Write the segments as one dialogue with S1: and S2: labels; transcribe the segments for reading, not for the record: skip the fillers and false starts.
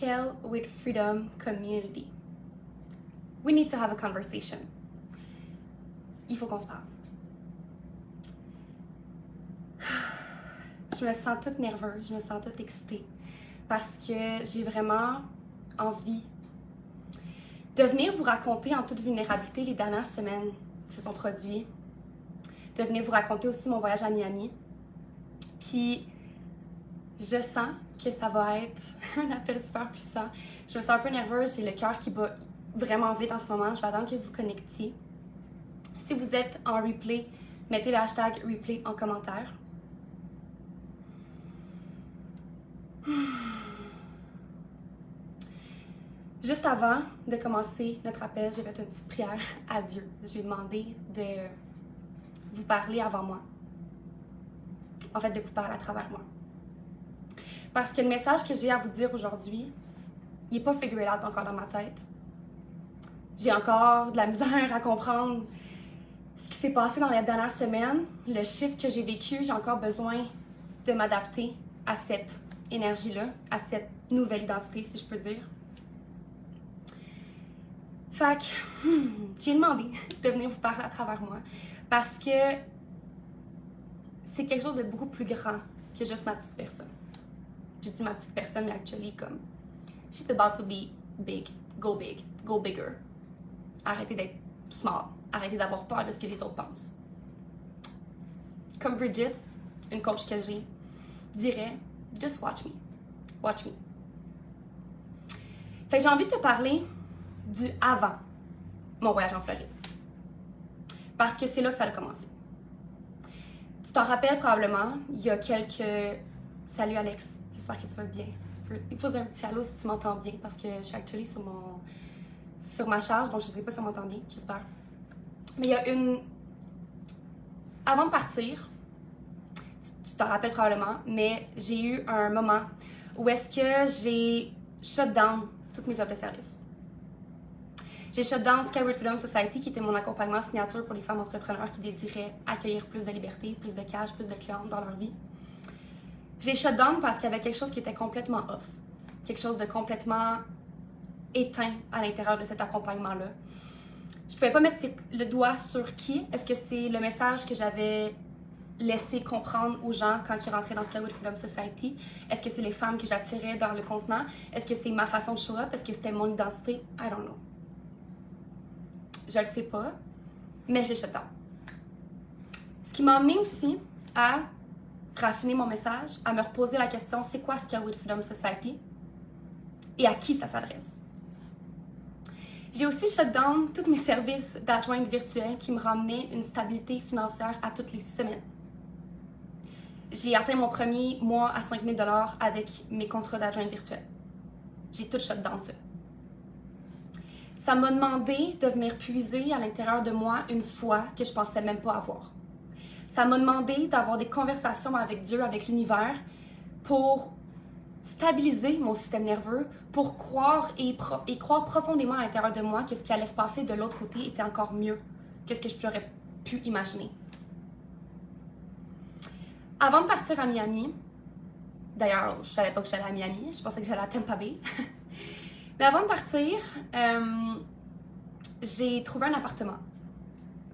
S1: Scale with Freedom community. We need to have a conversation. Il faut qu'on se parle. Je me sens toute nerveuse, je me sens toute excitée parce que j'ai vraiment envie de venir vous raconter en toute vulnérabilité les dernières semaines qui se sont produites, de venir vous raconter aussi mon voyage à Miami. Puis, je sens que ça va être un appel super puissant. Je me sens un peu nerveuse, j'ai le cœur qui bat vraiment vite en ce moment. Je vais attendre que vous connectiez. Si vous êtes en replay, mettez le hashtag replay en commentaire. Juste avant de commencer notre appel, j'ai fait une petite prière à Dieu. Je lui ai demandé de vous parler avant moi. En fait, de vous parler à travers moi. Parce que le message que j'ai à vous dire aujourd'hui, il n'est pas figure out encore dans ma tête. J'ai encore de la misère à comprendre ce qui s'est passé dans les dernières semaines, le shift que j'ai vécu. J'ai encore besoin de m'adapter à cette énergie-là, à cette nouvelle identité, si je peux dire. Fait que, j'ai demandé de venir vous parler à travers moi parce que c'est quelque chose de beaucoup plus grand que juste ma petite personne. J'ai dit ma petite personne, mais actually, comme, she's about to be big, go bigger. Arrêtez d'être small, arrêtez d'avoir peur de ce que les autres pensent. Comme Bridget, une coach que j'ai, dirait, just watch me, watch me. Fait que j'ai envie de te parler du avant mon voyage en Floride. Parce que c'est là que ça a commencé. Tu t'en rappelles probablement, il y a quelques... Salut Alex, j'espère que tu vas bien. Tu peux lui poser un petit allô si tu m'entends bien parce que je suis actually sur ma charge, donc je sais pas si ça m'entend bien, j'espère. Mais il y a une... Avant de partir, tu t'en rappelles probablement, mais j'ai eu un moment où est-ce que j'ai shut down toutes mes offres de service. J'ai shut down Scale with Freedom Society, qui était mon accompagnement signature pour les femmes entrepreneurs qui désiraient accueillir plus de liberté, plus de cash, plus de clients dans leur vie. J'ai shut down parce qu'il y avait quelque chose qui était complètement off. Quelque chose de complètement éteint à l'intérieur de cet accompagnement-là. Je pouvais pas mettre le doigt sur qui. Est-ce que c'est le message que j'avais laissé comprendre aux gens quand ils rentraient dans Scale with Freedom Society? Est-ce que c'est les femmes que j'attirais dans le contenant? Est-ce que c'est ma façon de show up? Est-ce que c'était mon identité? I don't know. Je le sais pas, mais je l'ai shut down. Ce qui m'a amené aussi à raffiner mon message, à me reposer la question, c'est quoi Scale with Freedom Society et à qui ça s'adresse? J'ai aussi shut down tous mes services d'adjointe virtuelle qui me ramenaient une stabilité financière à toutes les semaines. J'ai atteint mon premier mois à 5 000 $ avec mes contrats d'adjointe virtuelle. J'ai tout shut down ça. Ça m'a demandé de venir puiser à l'intérieur de moi une foi que je pensais même pas avoir. Ça m'a demandé d'avoir des conversations avec Dieu, avec l'univers, pour stabiliser mon système nerveux, pour croire et croire profondément à l'intérieur de moi que ce qui allait se passer de l'autre côté était encore mieux que ce que j'aurais pu imaginer. Avant de partir à Miami, d'ailleurs, je savais pas que j'allais à Miami, je pensais que j'allais à Tampa Bay. Mais avant de partir, j'ai trouvé un appartement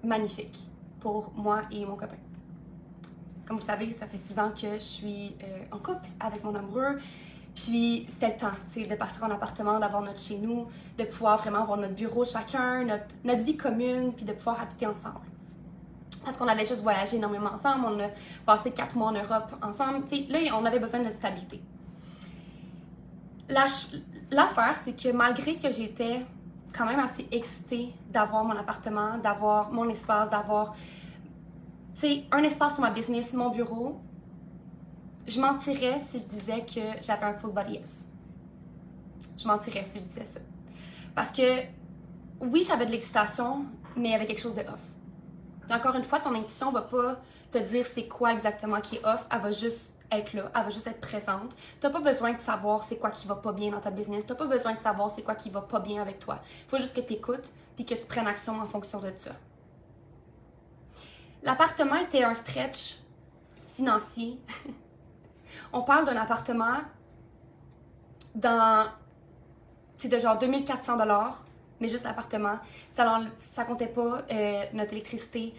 S1: magnifique pour moi et mon copain. Comme vous savez, ça fait 6 ans que je suis en couple avec mon amoureux. Puis c'était le temps, de partir en appartement, d'avoir notre chez nous, de pouvoir vraiment avoir notre bureau chacun, notre vie commune, puis de pouvoir habiter ensemble. Parce qu'on avait juste voyagé énormément ensemble, on a passé 4 mois en Europe ensemble. Là, on avait besoin de stabilité. L'affaire, c'est que malgré que j'étais quand même assez excitée d'avoir mon appartement, d'avoir mon espace, d'avoir un espace pour ma business, mon bureau, je mentirais si je disais que j'avais un full body yes. Je mentirais si je disais ça. Parce que oui, j'avais de l'excitation, mais il y avait quelque chose de off. Et encore une fois, ton intuition va pas te dire c'est quoi exactement qui est off, elle va juste être là, elle va juste être présente. T'as pas besoin de savoir c'est quoi qui va pas bien dans ta business, t'as pas besoin de savoir c'est quoi qui va pas bien avec toi. Faut juste que tu écoutes puis que tu prennes action en fonction de ça. L'appartement était un stretch financier. On parle d'un appartement dans de genre 2400$, mais juste l'appartement. Ça comptait pas notre électricité.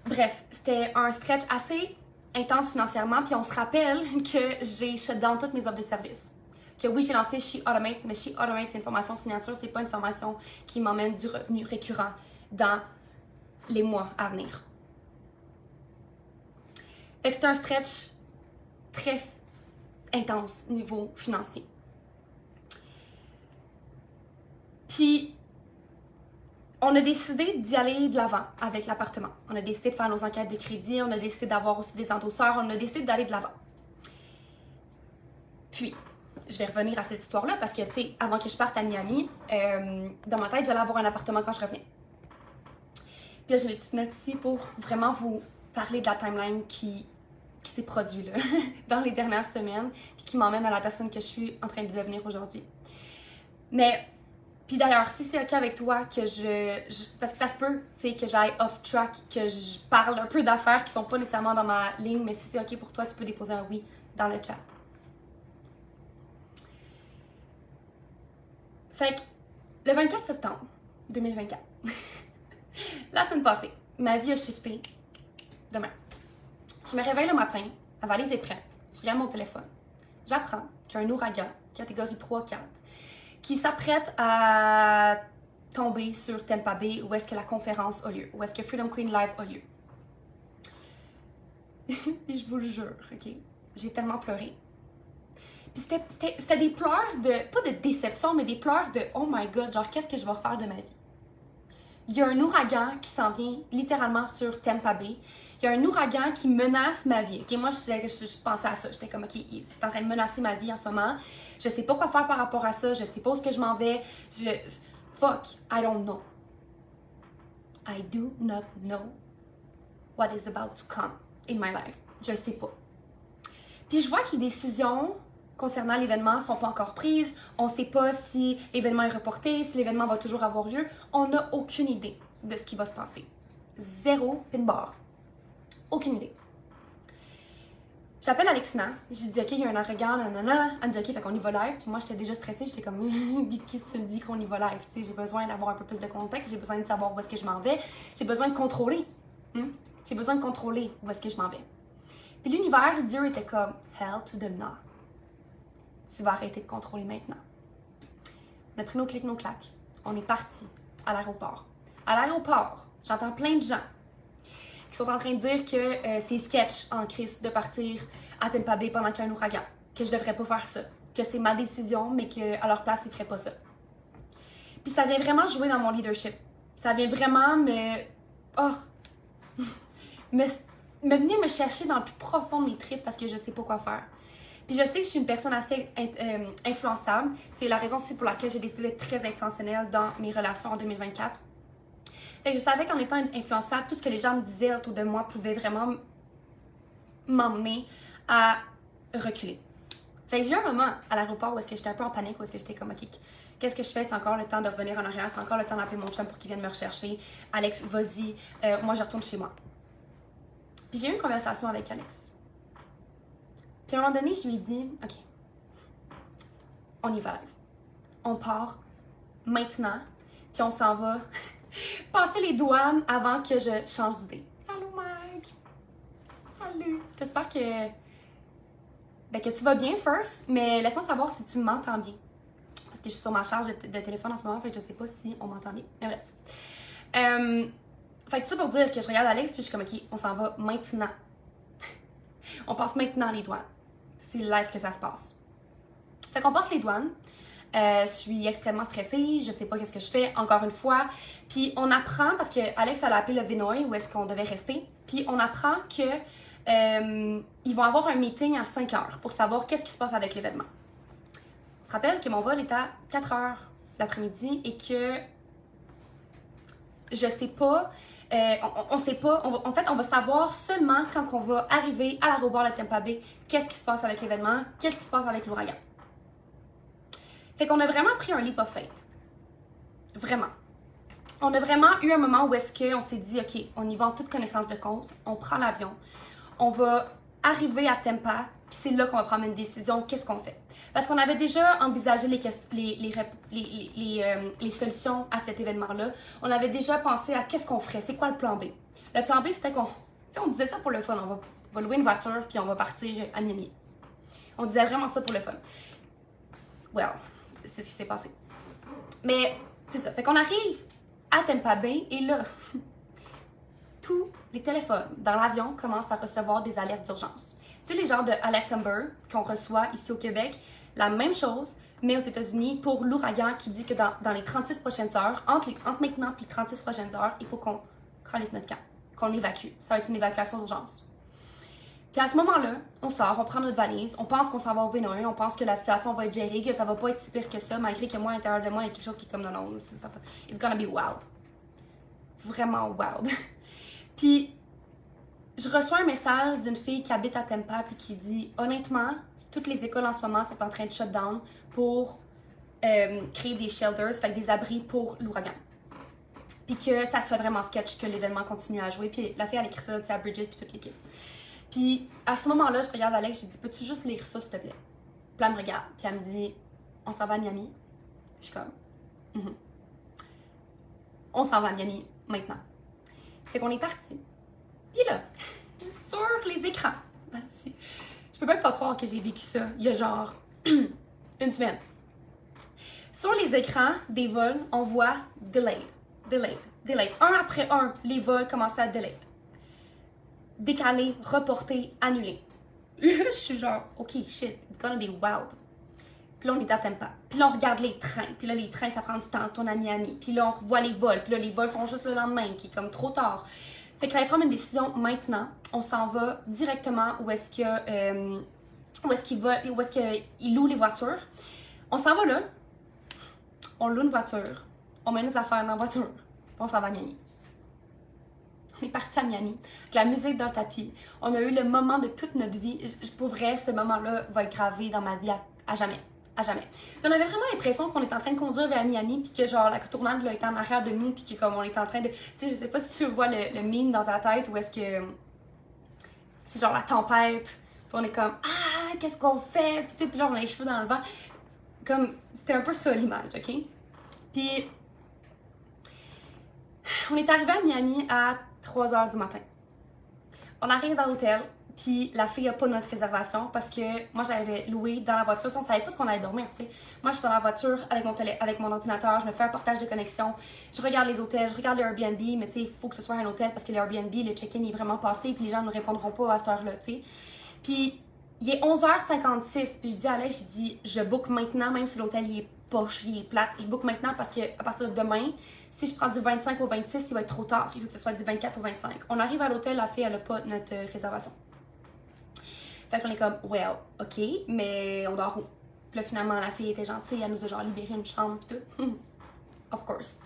S1: Bref, c'était un stretch assez intense financièrement. Puis on se rappelle que j'ai shut down toutes mes offres de services. Que oui, j'ai lancé She Automates, mais She Automates, c'est une formation signature, c'est pas une formation qui m'emmène du revenu récurrent dans les mois à venir. Fait que c'était un stretch très intense niveau financier. Puis, on a décidé d'y aller de l'avant avec l'appartement. On a décidé de faire nos enquêtes de crédit, on a décidé d'avoir aussi des endosseurs, on a décidé d'aller de l'avant. Puis, je vais revenir à cette histoire-là parce que, tu sais, avant que je parte à Miami, dans ma tête, j'allais avoir un appartement quand je revenais. Puis là, j'ai les petites notes ici pour vraiment vous parler de la timeline qui s'est produite là, dans les dernières semaines, puis qui m'emmène à la personne que je suis en train de devenir aujourd'hui. Mais, puis d'ailleurs, si c'est OK avec toi que parce que ça se peut, tu sais, que j'aille off-track, que je parle un peu d'affaires qui sont pas nécessairement dans ma ligne, mais si c'est OK pour toi, tu peux déposer un oui dans le chat. Fait que, le 24 septembre 2024, la semaine passée, ma vie a shifté demain. Je me réveille le matin, ma valise est prête, je regarde mon téléphone. J'apprends qu'il y a un ouragan, catégorie 3-4, qui s'apprête à tomber sur Tampa Bay où est-ce que la conférence a lieu, où est-ce que Freedom Queen Live a lieu. Puis je vous le jure, OK, j'ai tellement pleuré. Puis c'était des pleurs de, pas de déception, mais des pleurs de « Oh my God, genre qu'est-ce que je vais faire de ma vie? » Il y a un ouragan qui s'en vient littéralement sur Tampa Bay. Il y a un ouragan qui menace ma vie. Okay, moi, je pensais à ça. J'étais comme, OK, c'est en train de menacer ma vie en ce moment. Je sais pas quoi faire par rapport à ça. Je sais pas où est-ce que je m'en vais. Fuck, I don't know. I do not know what is about to come in my life. Je le sais pas. Puis je vois que les décisions concernant l'événement sont pas encore prises. On sait pas si l'événement est reporté, si l'événement va toujours avoir lieu. On n'a aucune idée de ce qui va se passer. Zéro pin bar. Aucune idée. J'appelle Alexina, j'ai dit OK, il y a un ouragan, nanana. Elle me dit OK, fait qu'on y va live. Puis moi, j'étais déjà stressée, j'étais comme qu'est-ce que tu me dis qu'on y va live? Tu sais, j'ai besoin d'avoir un peu plus de contexte, j'ai besoin de savoir où est-ce que je m'en vais, j'ai besoin de contrôler. J'ai besoin de contrôler où est-ce que je m'en vais. Puis l'univers, Dieu était comme hell to the no. Tu vas arrêter de contrôler maintenant. On a pris nos clics, nos claques. On est parti à l'aéroport. À l'aéroport, j'entends plein de gens qui sont en train de dire que c'est sketch en crise de partir à Tampa Bay pendant qu'il y a un ouragan. Que je devrais pas faire ça. Que c'est ma décision, mais qu'à leur place, ils feraient pas ça. Puis ça vient vraiment jouer dans mon leadership. Ça vient vraiment me venir me chercher dans le plus profond de mes tripes parce que je sais pas quoi faire. Puis je sais que je suis une personne assez influençable. C'est la raison aussi pour laquelle j'ai décidé d'être très intentionnelle dans mes relations en 2024. Fait que je savais qu'en étant influençable, tout ce que les gens me disaient autour de moi pouvait vraiment m'emmener à reculer. Fait que j'ai eu un moment à l'aéroport où est-ce que j'étais un peu en panique, où est-ce que j'étais comme OK, qu'est-ce que je fais? C'est encore le temps de revenir en arrière, c'est encore le temps d'appeler mon chum pour qu'il vienne me rechercher. Alex, vas-y, moi je retourne chez moi. Puis j'ai eu une conversation avec Alex. Puis à un moment donné, je lui ai dit, OK, on y va live. On part maintenant, puis on s'en va passer les douanes avant que je change d'idée. Allô, Mike! Salut! J'espère que tu vas bien, first, mais laisse-moi savoir si tu m'entends bien. Parce que je suis sur ma charge de téléphone en ce moment, fait que je sais pas si on m'entend bien. Mais bref. Fait que ça pour dire que je regarde Alex, puis je suis comme, OK, on s'en va maintenant. On passe maintenant les douanes. C'est le live que ça se passe. Fait qu'on passe les douanes. Je suis extrêmement stressée, je sais pas qu'est-ce que je fais, encore une fois. Puis on apprend, parce que Alex elle a appelé le Vinoy où est-ce qu'on devait rester. Puis on apprend que ils vont avoir un meeting à 5 heures pour savoir qu'est-ce qui se passe avec l'événement. On se rappelle que mon vol est à 4 heures l'après-midi et que je sais pas, on sait pas, en fait on va savoir seulement quand on va arriver à l'aéroport de Tampa Bay qu'est-ce qui se passe avec l'événement, qu'est-ce qui se passe avec l'ouragan. Fait qu'on a vraiment pris un leap of faith. Vraiment. On a vraiment eu un moment où est-ce qu'on s'est dit, OK, on y va en toute connaissance de cause, on prend l'avion, on va arriver à Tampa Puis c'est là qu'on va prendre une décision, qu'est-ce qu'on fait. Parce qu'on avait déjà envisagé les solutions à cet événement-là. On avait déjà pensé à qu'est-ce qu'on ferait, c'est quoi le plan B. Le plan B, c'était on disait ça pour le fun, on va louer une voiture puis on va partir à Miami. On disait vraiment ça pour le fun. Well, c'est ce qui s'est passé. Mais c'est ça, fait qu'on arrive à Tampa Bay et là, tous les téléphones dans l'avion commencent à recevoir des alertes d'urgence. Tu sais, les genres de Alert Amber qu'on reçoit ici au Québec, la même chose, mais aux États-Unis pour l'ouragan qui dit que dans les 36 prochaines heures, entre maintenant et les 36 prochaines heures, il faut qu'on calisse notre camp, qu'on évacue. Ça va être une évacuation d'urgence. Puis à ce moment-là, on sort, on prend notre valise, on pense qu'on s'en va au V1, on pense que la situation va être gérée, que ça va pas être si pire que ça, malgré que moi, à l'intérieur de moi, il y a quelque chose qui est comme non, it's gonna be wild. Vraiment wild. Puis, je reçois un message d'une fille qui habite à Tampa puis qui dit honnêtement, toutes les écoles en ce moment sont en train de shut down pour créer des shelters, fait des abris pour l'ouragan. Puis que ça serait vraiment sketch que l'événement continue à jouer. Puis la fille, elle écrit ça à Bridget puis toute l'équipe. Puis à ce moment-là, je regarde Alex, j'ai dit peux-tu juste lire ça s'il te plaît? Puis elle me regarde, puis elle me dit on s'en va à Miami. Je suis comme on s'en va à Miami maintenant. Fait qu'on est parti. Puis là, sur les écrans, je peux même pas croire que j'ai vécu ça il y a genre une semaine. Sur les écrans des vols, on voit delayed. Un après un, les vols commençaient à delay. Décalé, reporté, annulé. Là, je suis genre, ok, shit, it's gonna be wild. Puis là, on est à Tampa. Puis là, on regarde les trains. Puis là, les trains, ça prend du temps, tourne à Miami. Puis là, on revoit les vols. Puis là, les vols sont juste le lendemain, qui est comme trop tard. Fait qu'il fallait prendre une décision maintenant. On s'en va directement où est-ce qu'il loue les voitures. On s'en va là. On loue une voiture. On met nos affaires dans la voiture. Puis on s'en va à Miami. On est parti à Miami, avec la musique dans le tapis. On a eu le moment de toute notre vie. Pour vrai, ce moment-là va être gravé dans ma vie à jamais. À jamais. Puis on avait vraiment l'impression qu'on était en train de conduire vers Miami, puis que genre la tournade là, était en arrière de nous, puis que comme on était en train de... Tu sais, je sais pas si tu vois le meme dans ta tête, ou est-ce que c'est genre la tempête, puis on est comme « Ah, qu'est-ce qu'on fait? » Puis tout, puis là on a les cheveux dans le vent. Comme, c'était un peu ça l'image, OK? Puis on est arrivé à Miami à 3h du matin. On arrive dans l'hôtel, puis la fille a pas notre réservation parce que moi j'avais loué dans la voiture, on savait pas ce qu'on allait dormir, tu sais. Moi je suis dans la voiture avec mon ordinateur, je me fais un portage de connexion, je regarde les hôtels, je regarde les Airbnb, mais tu sais, il faut que ce soit un hôtel parce que les Airbnb, le check-in est vraiment passé, puis les gens ne répondront pas à cette heure-là, tu sais. Puis il est 11h56, puis je dis à Alex, je dis, je book maintenant, même si l'hôtel il est poche, il est plate, je book maintenant parce que à partir de demain, si je prends du 25 au 26, il va être trop tard, il faut que ce soit du 24 au 25. On arrive à l'hôtel, la fille, elle a pas notre réservation. Fait qu'on est comme, well, ok, mais on dort où? Puis là, finalement, la fille était gentille, elle nous a genre libéré une chambre pis tout. Of course.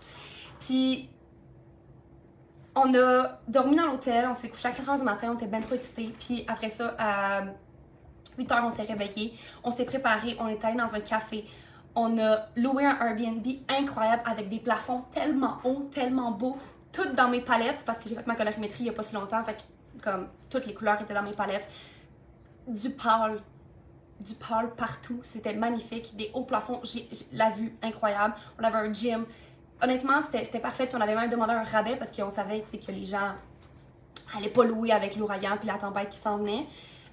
S1: Puis, on a dormi dans l'hôtel, on s'est couché à 4h du matin, on était ben trop excités. Puis après ça, à 8h, on s'est réveillés, on s'est préparés, on est allé dans un café. On a loué un Airbnb incroyable avec des plafonds tellement hauts, tellement beaux, toutes dans mes palettes, parce que j'ai fait ma colorimétrie il y a pas si longtemps, fait que comme toutes les couleurs étaient dans mes palettes. Du pâle partout, c'était magnifique, des hauts plafonds, j'ai la vue incroyable, on avait un gym, honnêtement c'était parfait, puis on avait même demandé un rabais parce qu'on savait que les gens allaient pas louer avec l'ouragan puis la tempête qui s'en venait,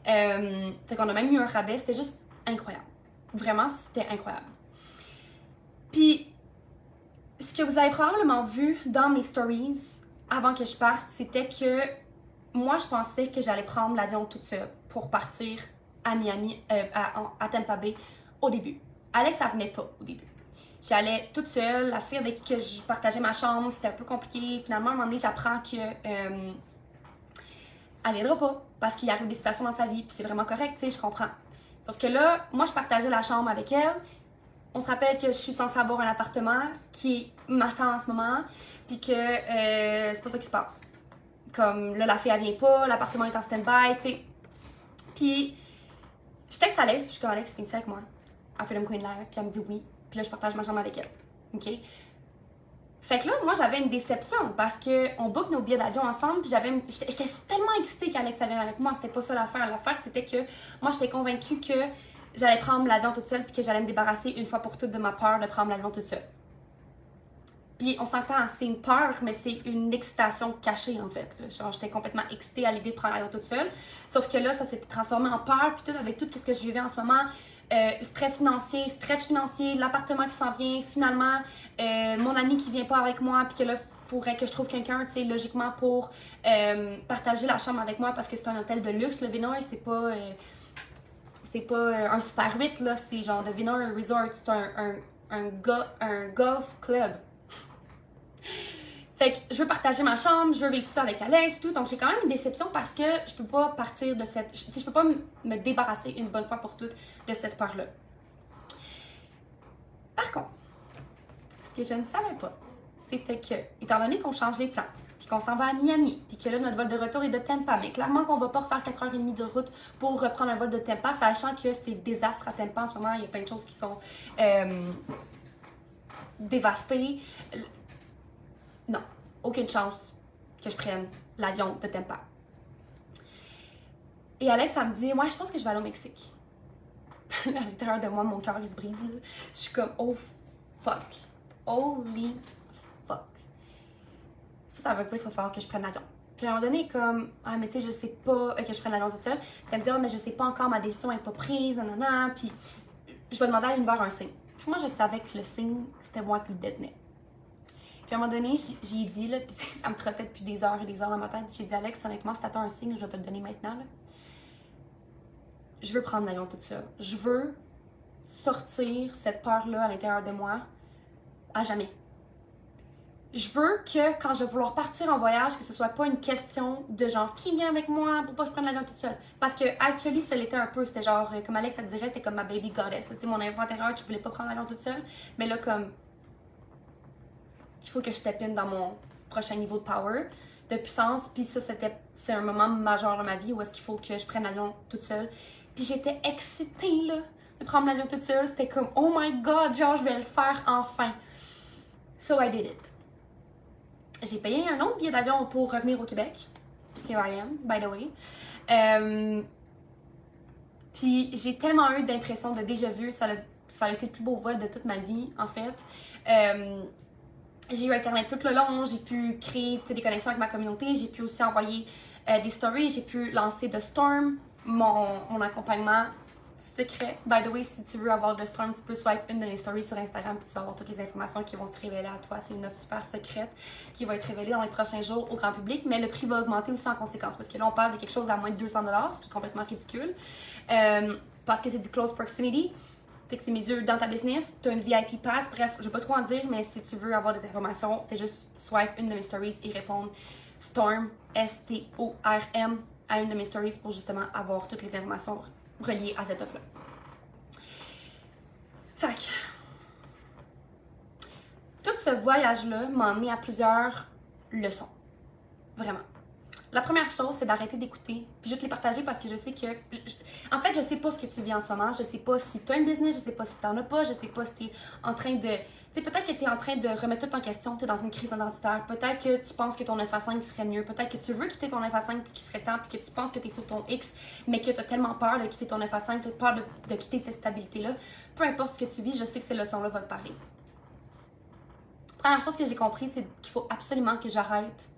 S1: fait qu'on a même eu un rabais, c'était juste incroyable, vraiment c'était incroyable. Puis ce que vous avez probablement vu dans mes stories avant que je parte, c'était que moi, je pensais que j'allais prendre l'avion toute seule pour partir à Miami, à Tampa Bay au début. Alex, ça venait pas au début. J'allais toute seule, la fille avec qui je partageais ma chambre, c'était un peu compliqué. Finalement, à un moment donné, j'apprends que elle viendra pas parce qu'il arrive des situations dans sa vie, puis c'est vraiment correct, tu sais, je comprends. Sauf que là, moi, je partageais la chambre avec elle. On se rappelle que je suis censée avoir un appartement qui m'attend en ce moment, puis que c'est pas ça qui se passe. Comme là, la fille, elle vient pas, l'appartement est en stand-by, tu sais. Puis, je texte Alex, puis je suis comme Alex, viens-tu avec moi? Elle fait le coin de l'air, puis elle me dit oui. Puis là, je partage ma chambre avec elle. OK? Fait que là, moi, j'avais une déception parce qu'on book nos billets d'avion ensemble, puis j'étais tellement excitée qu'Alex allait avec moi. C'était pas ça l'affaire. L'affaire, c'était que moi, j'étais convaincue que j'allais prendre l'avion toute seule, puis que j'allais me débarrasser une fois pour toutes de ma peur de prendre l'avion toute seule. Puis on s'entend, c'est une peur, mais c'est une excitation cachée en fait. Genre, j'étais complètement excitée à l'idée de prendre l'avion toute seule. Sauf que là, ça s'est transformé en peur, puis tout avec tout ce que je vivais en ce moment. Stress financier, stretch financier, l'appartement qui s'en vient, finalement, mon ami qui vient pas avec moi, puis que là, faudrait que je trouve quelqu'un, tu sais, logiquement, pour partager la chambre avec moi parce que c'est un hôtel de luxe. Le Vinoy, c'est pas un Super 8, là, c'est genre le Vinoy Resort, c'est un golf club. Fait que je veux partager ma chambre, je veux vivre ça avec Alex et tout. Donc j'ai quand même une déception parce que je peux pas partir de cette... Je peux pas me débarrasser une bonne fois pour toutes de cette peur-là. Par contre, ce que je ne savais pas, c'était que, étant donné qu'on change les plans, puis qu'on s'en va à Miami, puis que là, notre vol de retour est de Tampa, mais clairement qu'on va pas refaire 4h30 de route pour reprendre un vol de Tampa, sachant que c'est le désastre à Tampa en ce moment, il y a plein de choses qui sont dévastées. Non, aucune chance que je prenne l'avion de Tampa. Et Alex, elle me dit, ouais, je pense que je vais aller au Mexique. À l'intérieur de moi, mon cœur, il se brise. Là. Je suis comme, oh fuck. Holy fuck. Ça veut dire qu'il va falloir que je prenne l'avion. Puis à un moment donné, comme, ah, mais tu sais, je sais pas, que je prenne l'avion toute seule. Puis elle me dit, ah, mais je sais pas encore, ma décision n'est pas prise, nanana. Puis je vais demander à l'univers un signe. Puis moi, je savais que le signe, c'était moi qui le détenais. Puis à un moment donné, j'ai dit, là, puis ça me trottait depuis des heures et des heures dans ma tête. J'ai dit, Alex, honnêtement, si t'attends un signe, je vais te le donner maintenant. Là. Je veux prendre l'avion toute seule. Je veux sortir cette peur-là à l'intérieur de moi à jamais. Je veux que quand je vais vouloir partir en voyage, que ce soit pas une question de genre qui vient avec moi pour pas que je prenne l'avion toute seule. Parce que, actually, ça l'était un peu. C'était genre, comme Alex, ça te dirait, c'était comme ma baby goddess. Tu sais, mon enfant intérieur qui voulait pas prendre l'avion toute seule. Mais là, comme. Il faut que je step in dans mon prochain niveau de power, de puissance. Puis ça, c'est un moment majeur dans ma vie où est-ce qu'il faut que je prenne l'avion toute seule. Puis j'étais excitée, là, de prendre l'avion toute seule. C'était comme, oh my god, genre, je vais le faire enfin. So I did it. J'ai payé un autre billet d'avion pour revenir au Québec. Here I am, by the way. Puis j'ai tellement eu d'impressions de déjà-vu. Ça a été le plus beau vol de toute ma vie, en fait. J'ai eu Internet tout le long, j'ai pu créer des connexions avec ma communauté, j'ai pu aussi envoyer des stories, j'ai pu lancer The Storm, mon accompagnement secret. By the way, si tu veux avoir The Storm, tu peux swipe une de mes stories sur Instagram puis tu vas avoir toutes les informations qui vont se révéler à toi. C'est une offre super secrète qui va être révélée dans les prochains jours au grand public, mais le prix va augmenter aussi en conséquence parce que là, on parle de quelque chose à moins de 200$, ce qui est complètement ridicule. Parce que c'est du close proximity. Fait que c'est mes yeux dans ta business, tu as une VIP pass, bref, je vais pas trop en dire, mais si tu veux avoir des informations, fais juste swipe une de mes stories et répondre Storm, S-T-O-R-M, à une de mes stories pour justement avoir toutes les informations reliées à cette offre-là. Fait que, tout ce voyage-là m'a emmené à plusieurs leçons. Vraiment. La première chose, c'est d'arrêter d'écouter. Puis je vais te les partager parce que je sais que... en fait, je sais pas ce que tu vis en ce moment. Je sais pas si tu as une business, je sais pas si tu n'en as pas, je sais pas si tu es en train de... Tu sais, peut-être que tu es en train de remettre tout en question, tu es dans une crise identitaire. Peut-être que tu penses que ton 9 à 5 serait mieux. Peut-être que tu veux quitter ton 9 à 5 puis qu'il serait temps, puis que tu penses que tu es sur ton X, mais que tu as tellement peur de quitter ton 9 à 5, tu as peur de quitter cette stabilité-là. Peu importe ce que tu vis, je sais que ces leçons-là vont te parler. Première chose que j'ai compris, c'est qu'il faut absolument que j'arrête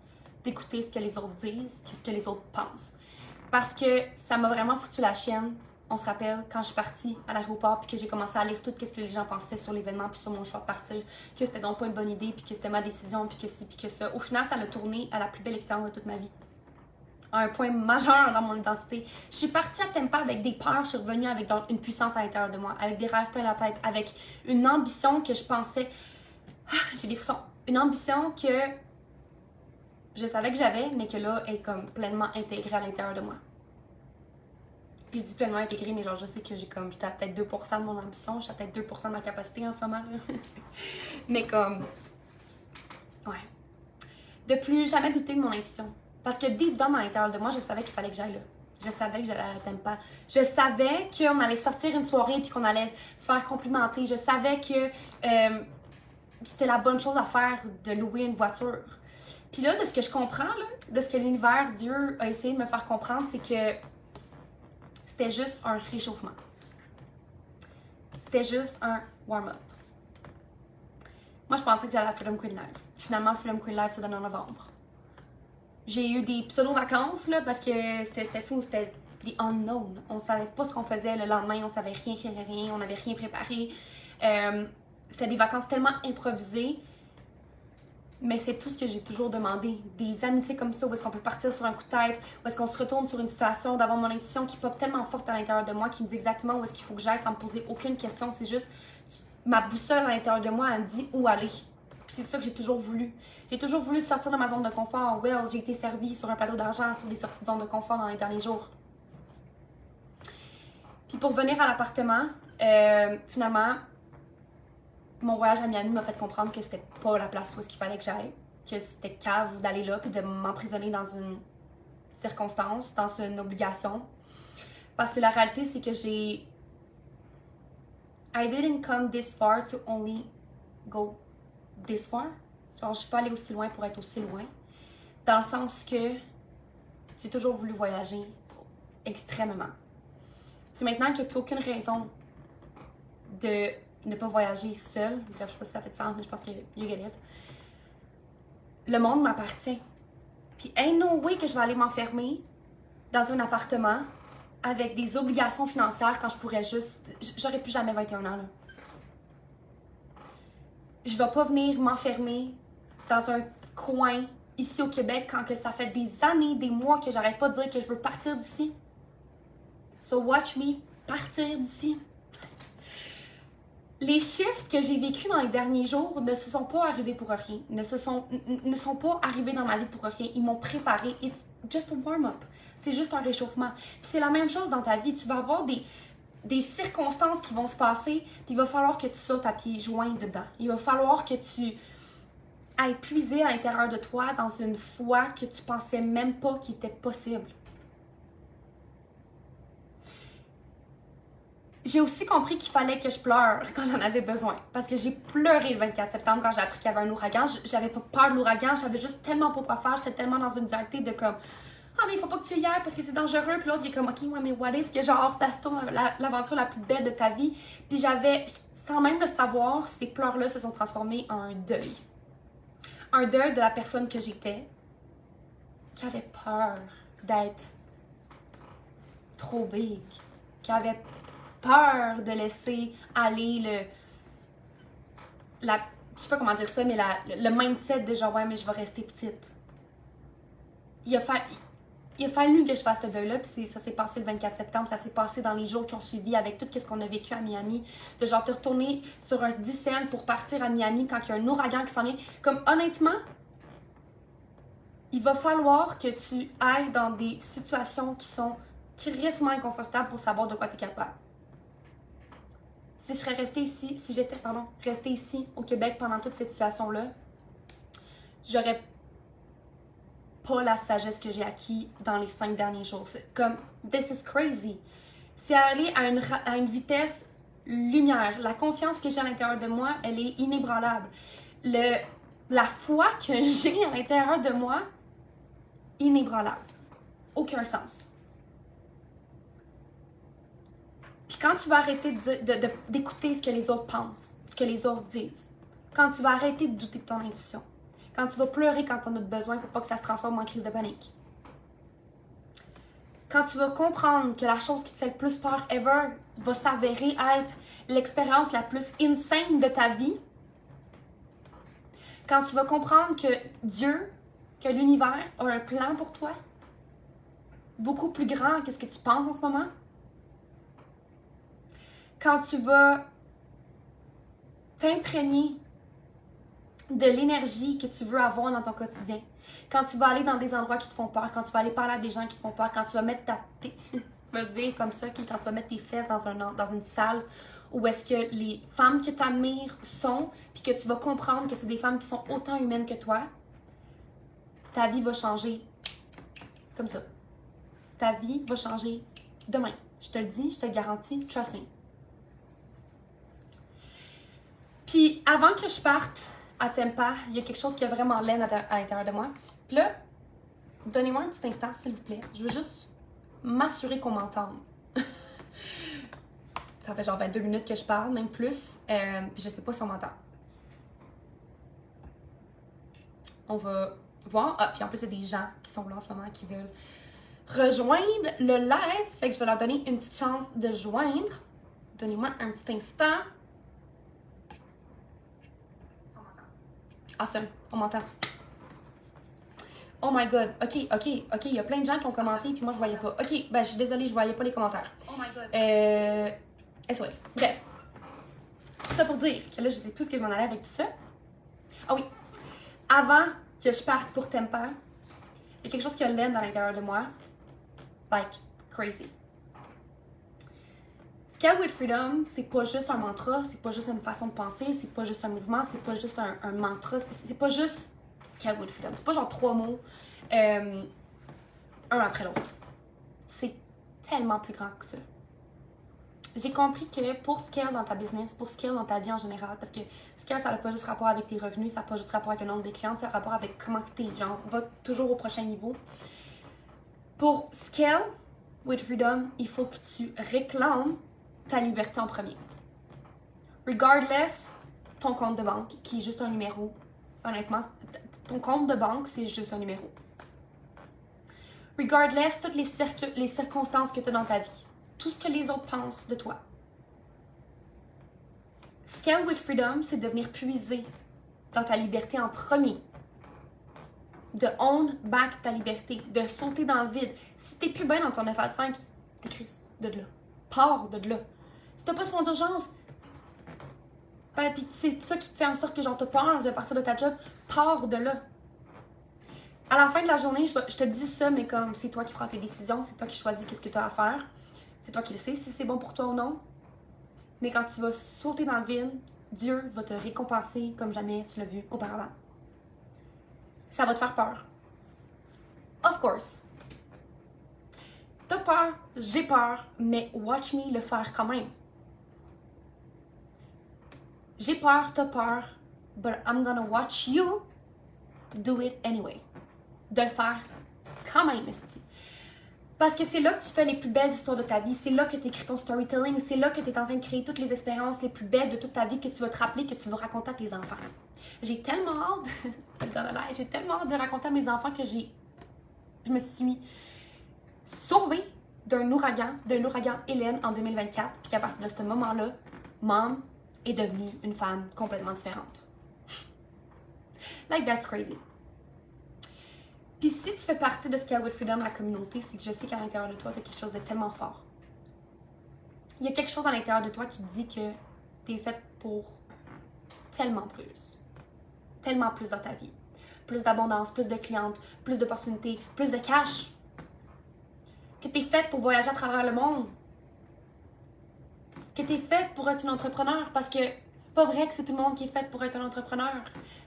S1: d'écouter ce que les autres disent, ce que les autres pensent. Parce que ça m'a vraiment foutu la chienne. On se rappelle quand je suis partie à l'aéroport puis que j'ai commencé à lire tout ce que les gens pensaient sur l'événement puis sur mon choix de partir, que c'était donc pas une bonne idée puis que c'était ma décision puis que ci puis que ça. Au final, ça l'a tourné à la plus belle expérience de toute ma vie. À un point majeur dans mon identité. Je suis partie à Tampa avec des peurs, je suis revenue avec donc une puissance à l'intérieur de moi, avec des rêves plein la tête, avec une ambition que je pensais... j'ai des frissons. Une ambition que je savais que j'avais, mais que là, est comme pleinement intégrée à l'intérieur de moi. Puis je dis pleinement intégrée, mais genre, je sais que j'étais à peut-être 2% de mon ambition, j'étais à peut-être 2% de ma capacité en ce moment, là. Mais comme... ouais. De plus jamais douter de mon intuition. Parce que deep down, à l'intérieur de moi, je savais qu'il fallait que j'aille là. Je savais que j'allais à la Tampa. Je savais qu'on allait sortir une soirée puis qu'on allait se faire complimenter. Je savais que... c'était la bonne chose à faire de louer une voiture. Puis là, de ce que je comprends, là, de ce que l'univers, Dieu a essayé de me faire comprendre, c'est que c'était juste un réchauffement. C'était juste un warm-up. Moi, je pensais que j'allais à Freedom Queen Live. Finalement, Freedom Queen Live se donne en novembre. J'ai eu des pseudo-vacances, là, parce que c'était fou, c'était des unknown. On savait pas ce qu'on faisait le lendemain, on savait rien, on n'avait rien préparé. C'était des vacances tellement improvisées, mais c'est tout ce que j'ai toujours demandé. Des amitiés comme ça, où est-ce qu'on peut partir sur un coup de tête, où est-ce qu'on se retourne sur une situation, d'avoir mon intuition qui pop tellement forte à l'intérieur de moi, qui me dit exactement où est-ce qu'il faut que j'aille sans me poser aucune question. C'est juste ma boussole à l'intérieur de moi, elle me dit où aller. Puis c'est ça que j'ai toujours voulu. J'ai toujours voulu sortir de ma zone de confort. Well, j'ai été servie sur un plateau d'argent, sur des sorties de zone de confort dans les derniers jours. Puis pour venir à l'appartement, finalement, mon voyage à Miami m'a fait comprendre que c'était pas la place où est-ce qu'il fallait que j'aille, que c'était cave d'aller là puis de m'emprisonner dans une circonstance, dans une obligation. Parce que la réalité, c'est que I didn't come this far to only go this far. Genre, je suis pas allée aussi loin pour être aussi loin. Dans le sens que j'ai toujours voulu voyager extrêmement. Puis maintenant qu'il n'y a plus aucune raison de ne pas voyager seule, bref, je sais pas si ça fait du sens, mais je pense que you get it. Le monde m'appartient. Puis ain't no way que je vais aller m'enfermer dans un appartement avec des obligations financières quand je pourrais juste... J'aurais plus jamais 21 ans, là. Je vais pas venir m'enfermer dans un coin ici au Québec quand que ça fait des années, des mois que j'arrête pas de dire que je veux partir d'ici. So watch me partir d'ici. Les shifts que j'ai vécus dans les derniers jours ne se sont pas arrivés pour rien, ne sont pas arrivés dans ma vie pour rien. Ils m'ont préparé. It's just a warm-up. C'est juste un réchauffement. Puis c'est la même chose dans ta vie. Tu vas avoir des circonstances qui vont se passer, puis il va falloir que tu sautes à pieds joints dedans. Il va falloir que tu ailles puiser à l'intérieur de toi dans une foi que tu pensais même pas qu'il était possible. J'ai aussi compris qu'il fallait que je pleure quand j'en avais besoin. Parce que j'ai pleuré le 24 septembre quand j'ai appris qu'il y avait un ouragan. J'avais pas peur de l'ouragan, j'avais juste tellement pas quoi faire. J'étais tellement dans une dualité de comme « Ah, mais il faut pas que tu y ailles parce que c'est dangereux. » Puis l'autre, il est comme « Ok, ouais, mais what if? » Que genre, ça se tourne l'aventure la plus belle de ta vie. Puis j'avais, sans même le savoir, ces pleurs-là se sont transformés en un deuil. Un deuil de la personne que j'étais, qui avait peur d'être trop big, qui avait peur de laisser aller je sais pas comment dire ça, mais le mindset de genre, ouais, mais je vais rester petite. Il a fallu que je fasse ce deuil-là, puis ça s'est passé le 24 septembre, ça s'est passé dans les jours qui ont suivi avec tout ce qu'on a vécu à Miami, de genre te retourner sur un 10 cents pour partir à Miami quand il y a un ouragan qui s'en vient. Comme honnêtement, il va falloir que tu ailles dans des situations qui sont crissement inconfortables pour savoir de quoi tu es capable. Si je serais restée ici, si j'étais, restée ici au Québec pendant toute cette situation-là, j'aurais pas la sagesse que j'ai acquis dans les 5 derniers jours. C'est comme, this is crazy. C'est aller à une vitesse lumière. La confiance que j'ai à l'intérieur de moi, elle est inébranlable. La foi que j'ai à l'intérieur de moi, inébranlable. Aucun sens. Puis quand tu vas arrêter d'écouter ce que les autres pensent, ce que les autres disent, quand tu vas arrêter de douter de ton intuition, quand tu vas pleurer quand tu en as besoin pour pas que ça se transforme en crise de panique, quand tu vas comprendre que la chose qui te fait le plus peur ever va s'avérer être l'expérience la plus insane de ta vie, quand tu vas comprendre que Dieu, que l'univers a un plan pour toi, beaucoup plus grand que ce que tu penses en ce moment, quand tu vas t'imprégner de l'énergie que tu veux avoir dans ton quotidien, quand tu vas aller dans des endroits qui te font peur, quand tu vas aller parler à des gens qui te font peur, quand tu vas mettre je vais le dire comme ça, quand tu vas mettre tes fesses dans une salle où est-ce que les femmes que tu admires sont, puis que tu vas comprendre que c'est des femmes qui sont autant humaines que toi, ta vie va changer comme ça. Ta vie va changer demain. Je te le dis, je te le garantis, trust me. Puis avant que je parte à Tampa, il y a quelque chose qui a vraiment laine à l'intérieur de moi. Puis là, donnez-moi un petit instant, s'il vous plaît. Je veux juste m'assurer qu'on m'entende. Ça fait genre 22 minutes que je parle, même plus. Puis je sais pas si on m'entend. On va voir. Ah, puis en plus, il y a des gens qui sont là en ce moment qui veulent rejoindre le live. Fait que je vais leur donner une petite chance de joindre. Donnez-moi un petit instant. Awesome, on m'entend. Oh my god, ok, il y a plein de gens qui ont commenté puis moi je voyais pas. Ok, ben je suis désolée, je voyais pas les commentaires. Oh my god. SOS. Bref. Tout ça pour dire que là, je sais plus ce que je m'en allais avec tout ça. Ah oui, avant que je parte pour Tampa, il y a quelque chose qui a laine dans l'intérieur de moi. Like, crazy. Scale with Freedom, c'est pas juste un mantra, c'est pas juste une façon de penser, c'est pas juste un mouvement, c'est pas juste un mantra, c'est pas juste Scale with Freedom. C'est pas genre 3 mots, un après l'autre. C'est tellement plus grand que ça. J'ai compris que pour scale dans ta business, pour scale dans ta vie en général, parce que scale, ça n'a pas juste rapport avec tes revenus, ça n'a pas juste rapport avec le nombre de clients, ça a rapport avec comment t'es, genre, va toujours au prochain niveau. Pour scale with Freedom, il faut que tu réclames ta liberté en premier. Regardless, ton compte de banque, qui est juste un numéro, honnêtement, ton compte de banque, c'est juste un numéro. Regardless, toutes les circonstances que tu as dans ta vie, tout ce que les autres pensent de toi. Scale with Freedom, c'est de venir puiser dans ta liberté en premier. De own back ta liberté, de sauter dans le vide. Si t'es plus bien dans ton 9 à 5, t'écris de là. Pars de là. Si t'as pas de fonds d'urgence, ben, pis c'est ça qui te fait en sorte que genre t'as peur de partir de ta job, pars de là. À la fin de la journée, je te dis ça, mais comme c'est toi qui prends tes décisions, c'est toi qui choisis qu'est-ce que tu as à faire. C'est toi qui le sais si c'est bon pour toi ou non. Mais quand tu vas sauter dans le vide, Dieu va te récompenser comme jamais tu l'as vu auparavant. Ça va te faire peur. Of course. T'as peur, j'ai peur, mais watch me le faire quand même. J'ai peur, t'as peur, but I'm gonna watch you do it anyway. De le faire quand même, esti. Parce que c'est là que tu fais les plus belles histoires de ta vie, c'est là que tu écris ton storytelling, c'est là que tu es en train de créer toutes les expériences les plus belles de toute ta vie que tu vas te rappeler, que tu vas raconter à tes enfants. J'ai tellement hâte, j'ai tellement hâte de raconter à mes enfants que je me suis sauvée de l'ouragan Hélène en 2024, puis qu'à partir de ce moment-là, Mom est devenue une femme complètement différente. Like, that's crazy. Puis si tu fais partie de Scale with Freedom, la communauté, c'est que je sais qu'à l'intérieur de toi, tu as quelque chose de tellement fort. Il y a quelque chose à l'intérieur de toi qui te dit que tu es faite pour tellement plus. Tellement plus dans ta vie. Plus d'abondance, plus de clientes, plus d'opportunités, plus de cash. Que tu es faite pour voyager à travers le monde. Que tu es faite pour être une entrepreneur, parce que c'est pas vrai que c'est tout le monde qui est fait pour être un entrepreneur.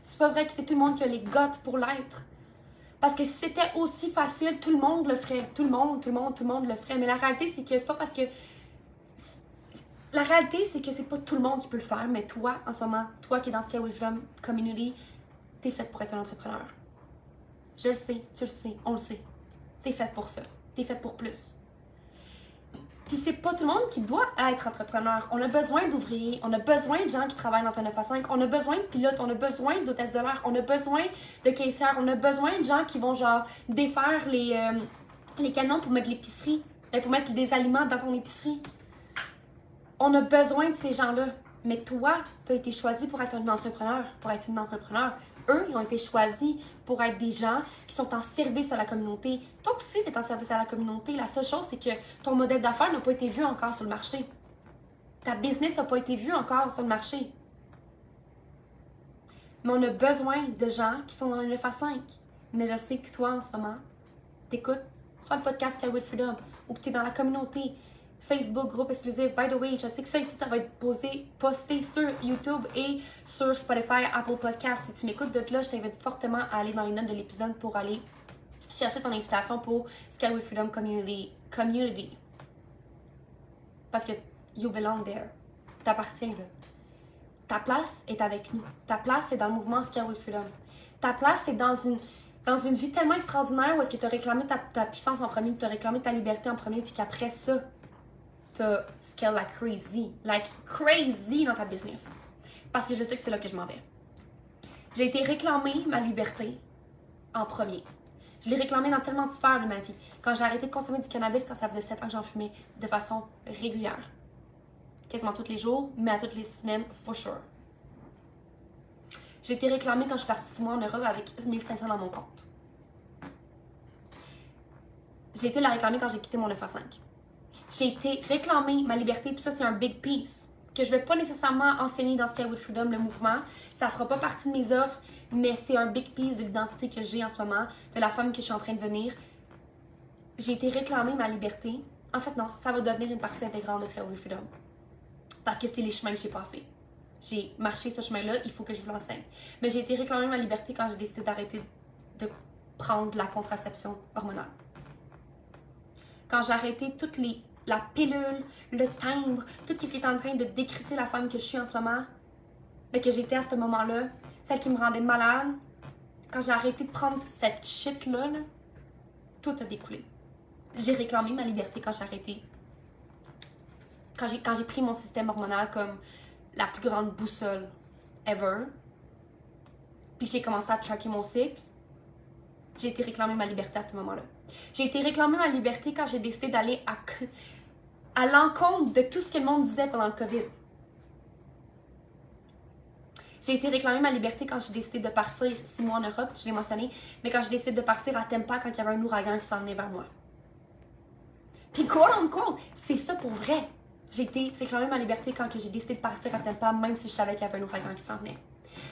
S1: C'est pas vrai que c'est tout le monde qui a les guts pour l'être. Parce que si c'était aussi facile, tout le monde le ferait. Tout le monde le ferait. Mais la réalité, c'est que c'est pas parce que... La réalité, c'est que c'est pas tout le monde qui peut le faire. Mais toi, en ce moment, toi qui es dans Scale with Freedom Community, t'es faite pour être un entrepreneur. Je le sais, tu le sais, on le sait. T'es faite pour ça. T'es faite pour plus. Puis c'est pas tout le monde qui doit être entrepreneur. On a besoin d'ouvriers, on a besoin de gens qui travaillent dans un 9 à 5, on a besoin de pilotes, on a besoin d'hôtesses de l'air, on a besoin de caissières, on a besoin de gens qui vont genre défaire les canons pour mettre l'épicerie, pour mettre des aliments dans ton épicerie. On a besoin de ces gens-là. Mais toi, tu as été choisi pour être un entrepreneur, pour être une entrepreneur. Eux, ils ont été choisis pour être des gens qui sont en service à la communauté. Toi aussi, tu es en service à la communauté. La seule chose, c'est que ton modèle d'affaires n'a pas été vu encore sur le marché. Ta business n'a pas été vue encore sur le marché. Mais on a besoin de gens qui sont dans le 9 à 5. Mais je sais que toi, en ce moment, t'écoutes soit le podcast Scale with Freedom ou que tu es dans la communauté Facebook, groupe exclusif. By the way, je sais que ça ici, ça va être posté sur YouTube et sur Spotify, Apple Podcasts. Si tu m'écoutes de là, je t'invite fortement à aller dans les notes de l'épisode pour aller chercher ton invitation pour Scale with Freedom Community. Parce que you belong there. T'appartiens là. ta place est avec nous. Ta place, c'est dans le mouvement Scale with Freedom. Ta place, c'est dans une vie tellement extraordinaire où est-ce que tu as réclamé ta puissance en premier, tu as réclamé ta liberté en premier, puis qu'après ça, tu as scale like crazy dans ta business. Parce que je sais que c'est là que je m'en vais. J'ai été réclamer ma liberté en premier. Je l'ai réclamé dans tellement de sphères de ma vie. Quand j'ai arrêté de consommer du cannabis, quand ça faisait 7 ans que j'en fumais de façon régulière. Quasiment tous les jours, mais à toutes les semaines, for sure. J'ai été réclamée quand je suis partie 6 mois en Europe avec 1500 dans mon compte. J'ai été la réclamer quand j'ai quitté mon 9 à 5. J'ai été réclamer ma liberté, puis ça, c'est un big piece que je ne vais pas nécessairement enseigner dans Scale with Freedom, le mouvement. Ça ne fera pas partie de mes offres, mais c'est un big piece de l'identité que j'ai en ce moment, de la femme que je suis en train de devenir. J'ai été réclamer ma liberté. En fait, non, ça va devenir une partie intégrante de Scale with Freedom. Parce que c'est les chemins que j'ai passés. J'ai marché ce chemin-là, il faut que je vous l'enseigne. Mais j'ai été réclamer ma liberté quand j'ai décidé d'arrêter de prendre la contraception hormonale. Quand j'ai arrêté la pilule, le timbre, tout ce qui est en train de décrisser la femme que je suis en ce moment, mais que j'étais à ce moment-là, celle qui me rendait malade, quand j'ai arrêté de prendre cette shit-là, tout a découlé. J'ai réclamé ma liberté quand j'ai arrêté. Quand j'ai pris mon système hormonal comme la plus grande boussole ever, puis que j'ai commencé à tracker mon cycle, j'ai été réclamer ma liberté à ce moment-là. J'ai été réclamer ma liberté quand j'ai décidé d'aller à l'encontre de tout ce que le monde disait pendant le COVID. J'ai été réclamer ma liberté quand j'ai décidé de partir 6 mois en Europe, je l'ai mentionné, mais quand j'ai décidé de partir à Tampa quand il y avait un ouragan qui s'en venait vers moi. Puis quote unquote, c'est ça pour vrai. J'ai été réclamer ma liberté quand j'ai décidé de partir à Tampa, même si je savais qu'il y avait un ouragan qui s'en venait.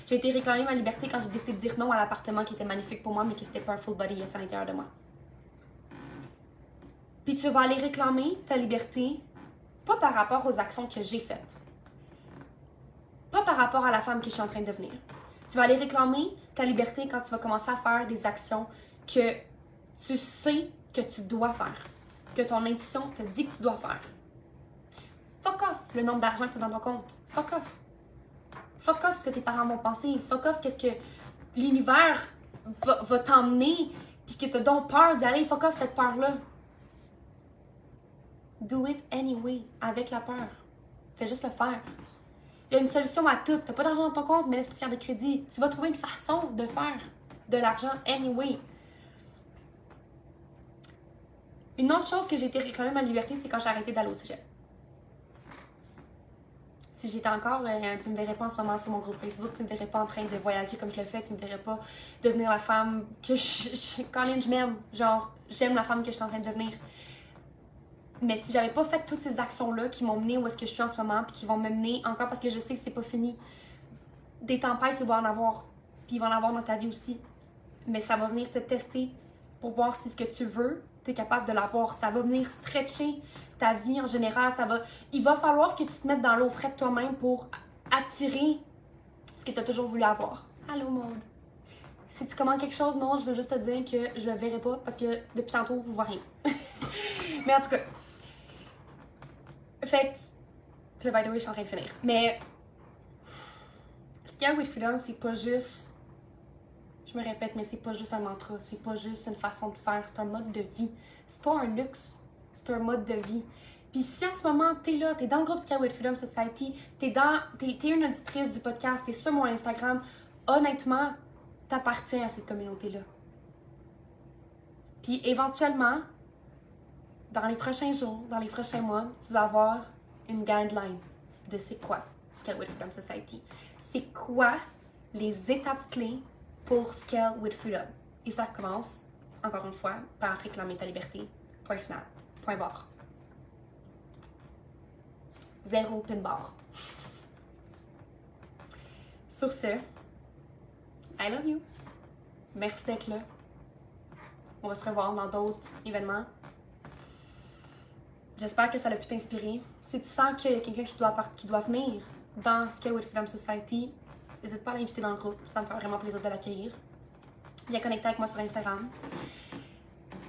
S1: J'ai été réclamer ma liberté quand j'ai décidé de dire non à l'appartement qui était magnifique pour moi, mais qui c'était pas un full body yes à l'intérieur de moi. Puis tu vas aller réclamer ta liberté, pas par rapport aux actions que j'ai faites. Pas par rapport à la femme que je suis en train de devenir. Tu vas aller réclamer ta liberté quand tu vas commencer à faire des actions que tu sais que tu dois faire. Que ton intuition te dit que tu dois faire. Fuck off le nombre d'argent que tu as dans ton compte. Fuck off. Fuck off ce que tes parents vont penser. Fuck off qu'est-ce que l'univers va t'emmener puis que tu as donc peur d'y aller. Fuck off cette peur-là. Do it anyway, avec la peur. Fais juste le faire. Il y a une solution à tout. Tu n'as pas d'argent dans ton compte, mais laisse ta carte de crédit. Tu vas trouver une façon de faire de l'argent anyway. Une autre chose que j'ai été réclamer ma liberté, c'est quand j'ai arrêté d'aller au cégep. Si j'étais encore, tu me verrais pas en ce moment sur mon groupe Facebook, tu me verrais pas en train de voyager comme je le fais, tu me verrais pas devenir la femme que Colin, je m'aime. Genre, j'aime la femme que je suis en train de devenir. Mais si j'avais pas fait toutes ces actions-là qui m'ont mené où est-ce que je suis en ce moment, puis qui vont me mener encore parce que je sais que c'est pas fini. Des tempêtes, il va en avoir. Puis il va en avoir dans ta vie aussi. Mais ça va venir te tester pour voir si ce que tu veux, tu es capable de l'avoir. Ça va venir stretcher ta vie en général. Il va falloir que tu te mettes dans l'eau fraîche toi-même pour attirer ce que tu as toujours voulu avoir. Allô, Maude. Si tu commandes quelque chose, Maude, je veux juste te dire que je le verrai pas parce que depuis tantôt, je vois rien. Mais en tout cas, fait que, by the way, je suis en train de finir. Mais, Scale with Freedom, c'est pas juste, je me répète, mais c'est pas juste un mantra, c'est pas juste une façon de faire, c'est un mode de vie. C'est pas un luxe, c'est un mode de vie. Puis si en ce moment, t'es là, t'es dans le groupe Scale with Freedom Society, t'es une auditrice du podcast, t'es sur mon Instagram, honnêtement, t'appartiens à cette communauté-là. Puis éventuellement, dans les prochains jours, dans les prochains mois, tu vas avoir une guideline de c'est quoi Scale with Freedom Society. C'est quoi les étapes clés pour Scale with Freedom. Et ça commence, encore une fois, par réclamer ta liberté. Point final. Point barre. Zéro pin barre. Sur ce, I love you. Merci d'être là. On va se revoir dans d'autres événements. J'espère que ça a pu t'inspirer. Si tu sens qu'il y a quelqu'un qui doit venir dans Scale with Freedom Society, n'hésite pas à l'inviter dans le groupe. Ça me fait vraiment plaisir de l'accueillir. Viens connecter avec moi sur Instagram.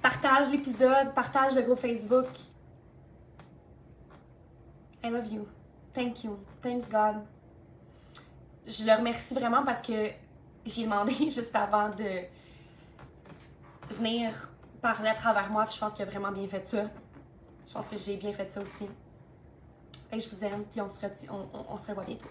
S1: Partage l'épisode, partage le groupe Facebook. I love you. Thank you. Thanks God. je le remercie vraiment parce que j'ai demandé juste avant de venir parler à travers moi, puis je pense qu'il a vraiment bien fait ça. Je pense que j'ai bien fait ça aussi. Fait que je vous aime, puis on se revoit bientôt.